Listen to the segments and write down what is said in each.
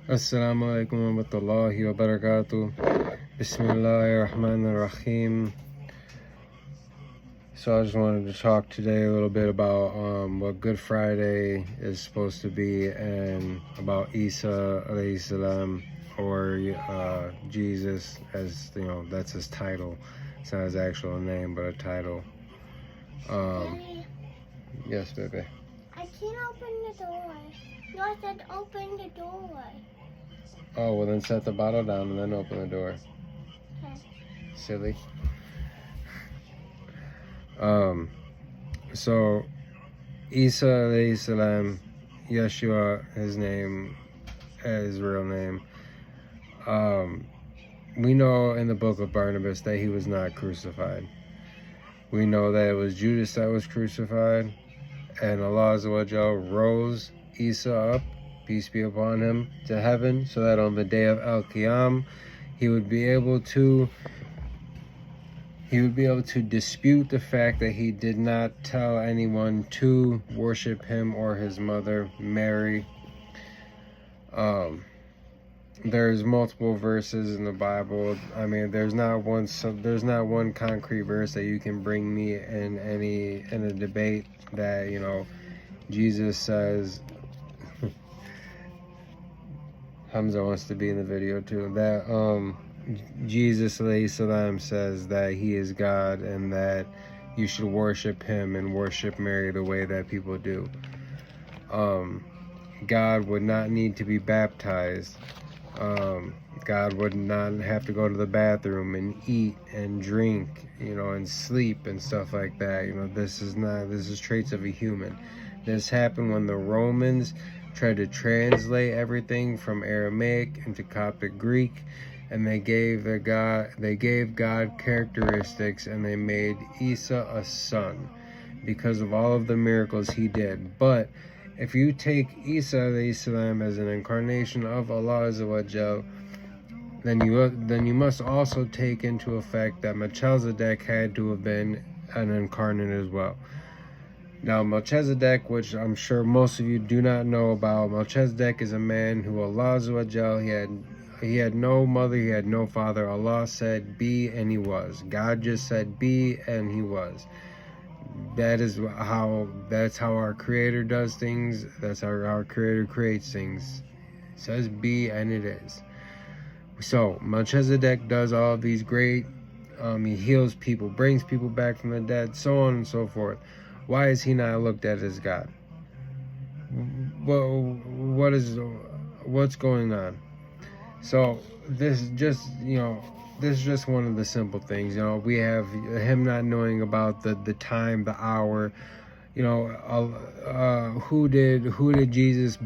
Assalamu alaikum wa rahmatullahi wa barakatuh. Bismillahir Rahmanir Rahim. So I just wanted to talk today a little bit about what Good Friday is supposed to be and about Isa alayhi salam, or Jesus, as you know, that's his title. It's not his actual name, but a title. Daddy, Yes, baby. I can't open the door. No, I said open the door. Oh, well then set the bottle down and then open the door. Okay. Silly. So Isa alayhi salam, Yeshua, his name, his real name. We know in the book of Barnabas that he was not crucified. We know that it was Judas that was crucified, and Allah Azza wa Jal rose Isa up, peace be upon him, to heaven, so that on the day of Al-Qiyam, he would be able to dispute the fact that he did not tell anyone to worship him or his mother, Mary. There's multiple verses in the Bible. I mean, there's not one concrete verse that you can bring me in a debate that, you know, Jesus says. Hamza wants to be in the video too. That Jesus alayhi salam says that he is God and that you should worship him and worship Mary the way that people do. God would not need to be baptized. God would not have to go to the bathroom and eat and drink, you know, and sleep and stuff like that. You know, this is traits of a human. This happened when the Romans tried to translate everything from Aramaic into Coptic Greek, and they gave God characteristics, and they made Isa a son because of all of the miracles he did. But if you take Isa alayhi salam as an incarnation of Allah Azza wa Jal, then you must also take into effect that Melchizedek had to have been an incarnate as well. Now, Melchizedek, which I'm sure most of you do not know about, Melchizedek is a man who Allah Azza wa Jal, he had no mother, he had no father. Allah said be, and he was. God just said be, and he was. That's how our Creator does things. That's how our Creator creates things. It says be, and it is. So Melchizedek does all these great, he heals people, brings people back from the dead, so on and so forth. Why is he not looked at as God? What's going on? So this is just one of the simple things. You know, we have him not knowing about the time, the hour. You know, who did Jesus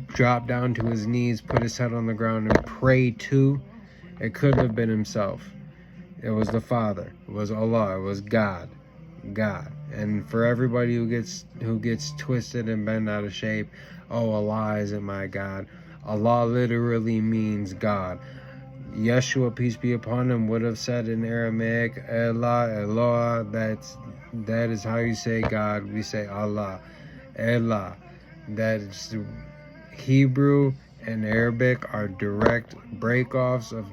drop down to his knees, put his head on the ground, and pray to? It couldn't have been himself. It was the Father. It was Allah. It was God. And for everybody who gets twisted and bent out of shape, oh, Allah isn't my God. Allah literally means God. Yeshua, peace be upon him, would have said in Aramaic, Eloah. That is how you say God. We say Allah, Elah. That is Hebrew and Arabic are direct breakoffs of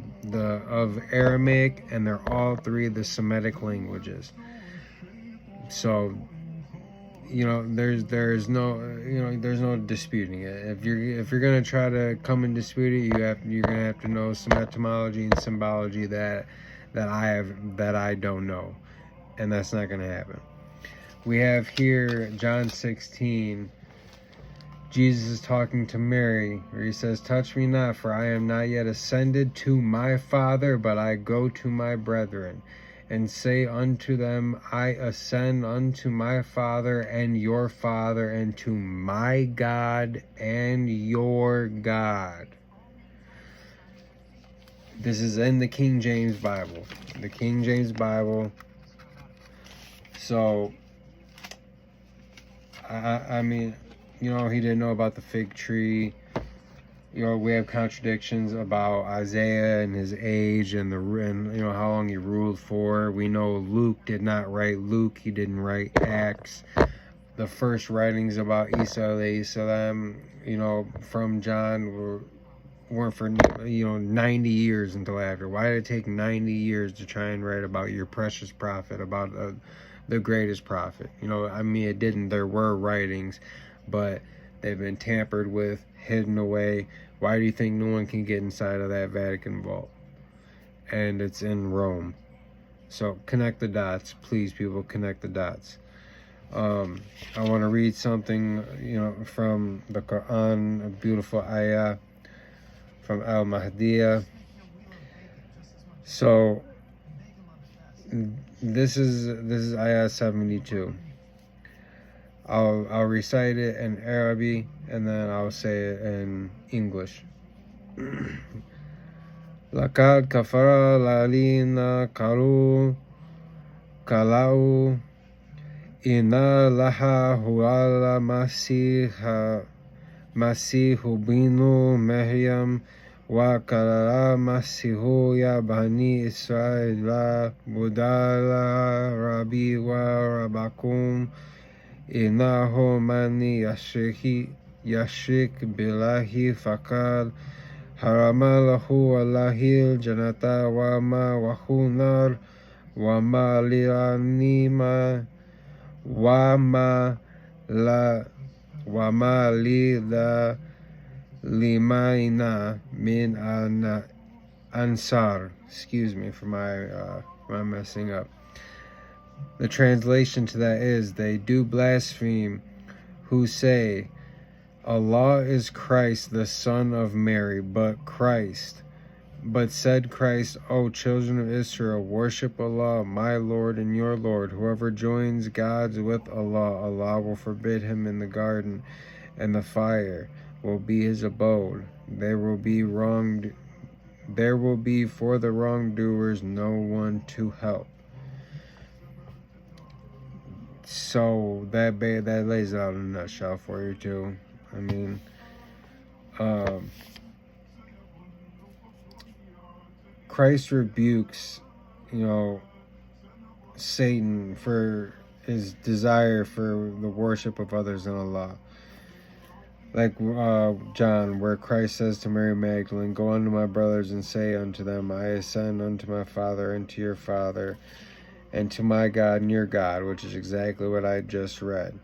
Aramaic, and they're all three the Semitic languages. So, you know, there's no disputing it. If you're gonna try to come and dispute it, you're gonna have to know some etymology and symbology that I don't know, and that's not gonna happen. We have here John 16. Jesus is talking to Mary, where he says, "Touch me not, for I am not yet ascended to my Father, but I go to my brethren, and say unto them, I ascend unto my Father and your Father, and to my God and your God." This is in the King James Bible. The King James Bible. So, I mean, you know, he didn't know about the fig tree. You know, we have contradictions about Isaiah and his age and you know how long he ruled for. We know Luke did not write Luke. He didn't write Acts. The first writings about Isa alayhi salam, you know, from John weren't for 90 years until after? Why did it take 90 years to try and write about your precious prophet, about the greatest prophet? I mean, it didn't. There were writings, but they've been tampered with, hidden away. Why do you think no one can get inside of that Vatican vault? And it's in Rome. So connect the dots, please, people. Connect the dots. I want to read something, from the Quran, a beautiful ayah from Al Mahdiya. So this is ayah 72. I'll recite it in Arabic and then I'll say it in English. Laqad kafara lalina kalau inna laha huwala masihu binu Maryam wa kala masihu ya bani Israila budala rabbi wa rabbakum innahu man yashrik billahi faqad harama lahu Allahil jannata wa ma wahu nar wa ma lilanima wa ma li la limaina min ansar. Excuse me for my messing up. The translation to that is, they do blaspheme who say Allah is Christ, the son of Mary, but said Christ, O children of Israel, worship Allah, my Lord and your Lord. Whoever joins gods with Allah, Allah will forbid him in the garden, and the fire will be his abode. There will be for the wrongdoers no one to help. So that lays it out in a nutshell for you too. I mean, Christ rebukes, Satan for his desire for the worship of others than Allah. Like John, where Christ says to Mary Magdalene, "Go unto my brothers and say unto them, I ascend unto my Father and to your Father, and to my God and your God," which is exactly what I just read.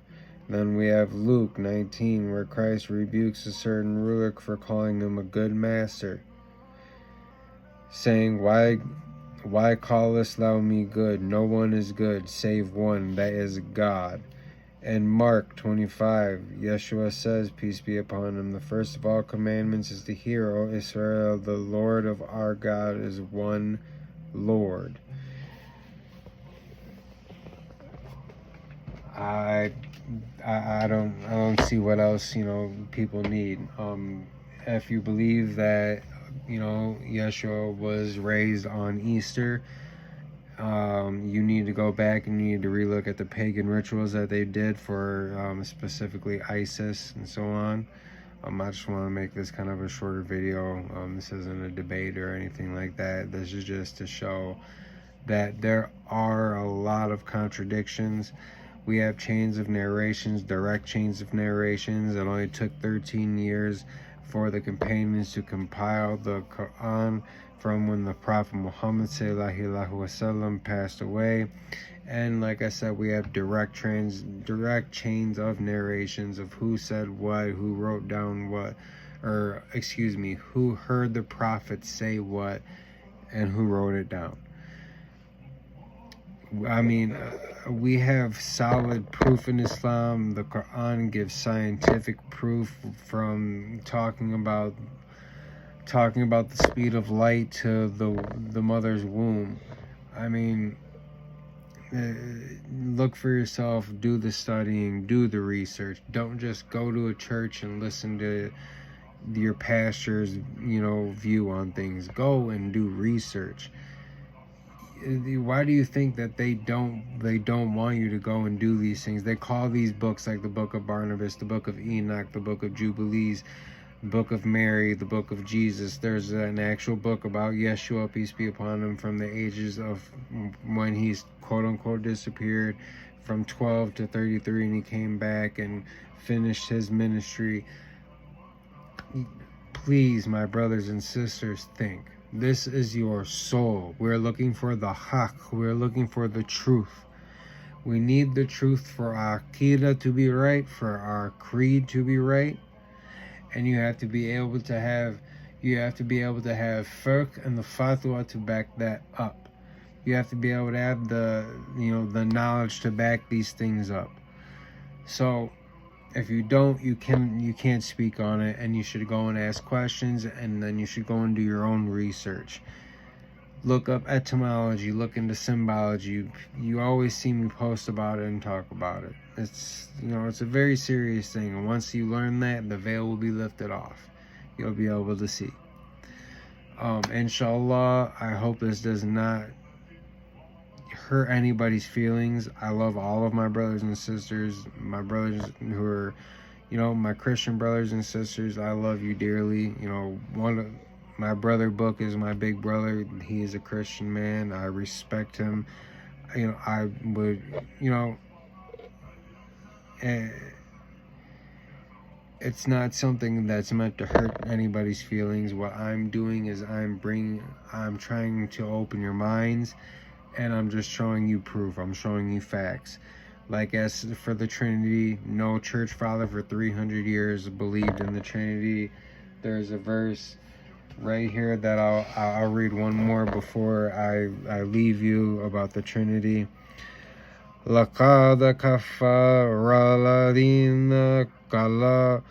Then we have Luke 19, where Christ rebukes a certain ruler for calling him a good master, saying, Why callest thou me good? No one is good, save one, that is God. And Mark 25, Yeshua says, peace be upon him, the first of all commandments is to hear, O Israel, the Lord of our God is one Lord. I don't see what else people need. If you believe that Yeshua was raised on Easter, you need to go back and you need to relook at the pagan rituals that they did for specifically Isis and so on. I just want to make this kind of a shorter video. This isn't a debate or anything like that. This is just to show that there are a lot of contradictions. We have chains of narrations, direct chains of narrations. It only took 13 years for the companions to compile the Quran from when the Prophet Muhammad ﷺ passed away. And like I said, we have direct chains of narrations of who said what, who wrote down what, who heard the Prophet say what, and who wrote it down. I mean, we have solid proof in Islam. The Quran gives scientific proof, from talking about the speed of light to the mother's womb. I mean, look for yourself, do the studying, do the research. Don't just go to a church and listen to your pastor's view on things. Go and do research. Why do you think that they don't want you to go and do these things? They call these books, like the book of Barnabas, the book of Enoch, the book of Jubilees, the book of Mary, the book of Jesus. There's an actual book about Yeshua, peace be upon him, from the ages of when he's quote unquote disappeared, from 12 to 33, and he came back and finished his ministry. please, my brothers and sisters, think. This is your soul. We're looking for the haq. We're looking for the truth. We need the truth for our aqidah to be right, for our creed to be right, and you have to be able to have fiqh and the fatwa to back that up. You have to be able to have the knowledge to back these things up. So if you don't, you can't speak on it, and you should go and ask questions, and then you should go and do your own research. Look up etymology, look into symbology. You always see me post about it and talk about it. It's it's a very serious thing, and once you learn that, the veil will be lifted off. You'll be able to see. Inshallah, I hope this does not hurt anybody's feelings. I love all of my brothers and sisters, my brothers who are, my Christian brothers and sisters. I love you dearly. One of my brother Book is my big brother. He is a Christian man. I respect him. I would, it's not something that's meant to hurt anybody's feelings. What I'm doing is I'm trying to open your minds, and I'm just showing you proof. I'm showing you facts. Like, as for the Trinity, no church father for 300 years believed in the Trinity. There's a verse right here that I'll read one more before I leave you about the Trinity. لَقَدْ كَفَرَ الَّذِينَ قَالُوا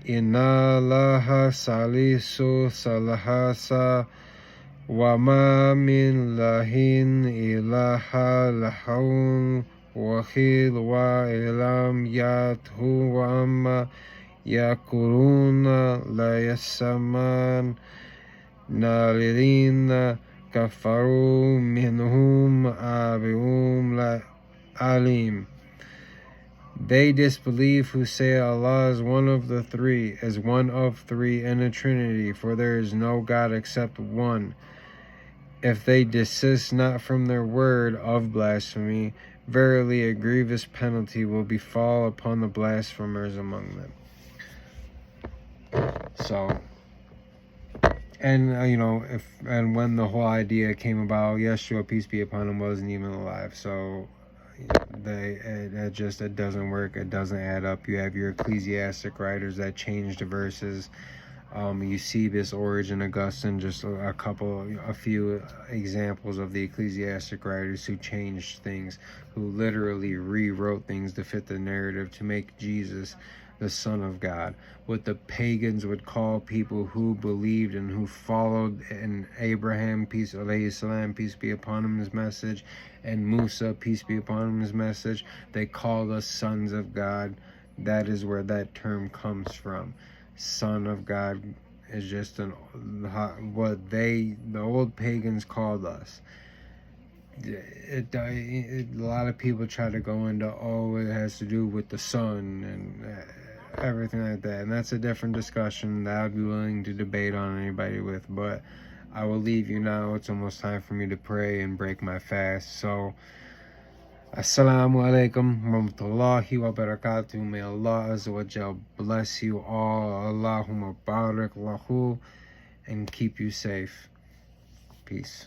إِنَّ اللَّهَ ثَالِثُ ثَلَاثَةٍ وَمَا مِنْ إِلَٰهٍ إِلَّا إِلَٰهٌ وَاحِدٌ وَإِلَّمْ يَأْتُوا وَمَا يَقُولُونَ لَا يَسْمَعُونَ الَّذِينَ كَفَرُوا مِنْهُمْ عَذَابٌ أَلِيمٌ. They disbelieve who say Allah is one of three in a Trinity, for there is no God except one. If they desist not from their word of blasphemy, verily a grievous penalty will befall upon the blasphemers among them. So, and when the whole idea came about, Yeshua, peace be upon him, wasn't even alive. So it doesn't work. It doesn't add up. You have your ecclesiastic writers that changed the verses. Eusebius, Origen, Augustine, just a few examples of the ecclesiastic writers who changed things, who literally rewrote things to fit the narrative to make Jesus the Son of God. What the pagans would call people who believed and who followed in Abraham, peace be upon him, his message, and Musa, peace be upon him, his message, they called us sons of God. That is where that term comes from. Son of God is just what the old pagans called us. A lot of people try to go into, it has to do with the sun and everything like that, and that's a different discussion that I'd be willing to debate on anybody with. But I will leave you now. It's almost time for me to pray and break my fast. So, Assalamu alaikum warahmatullahi wabarakatuh. May Allah Azza wa Jal bless you all. Allahumma barik lahu, and keep you safe. Peace.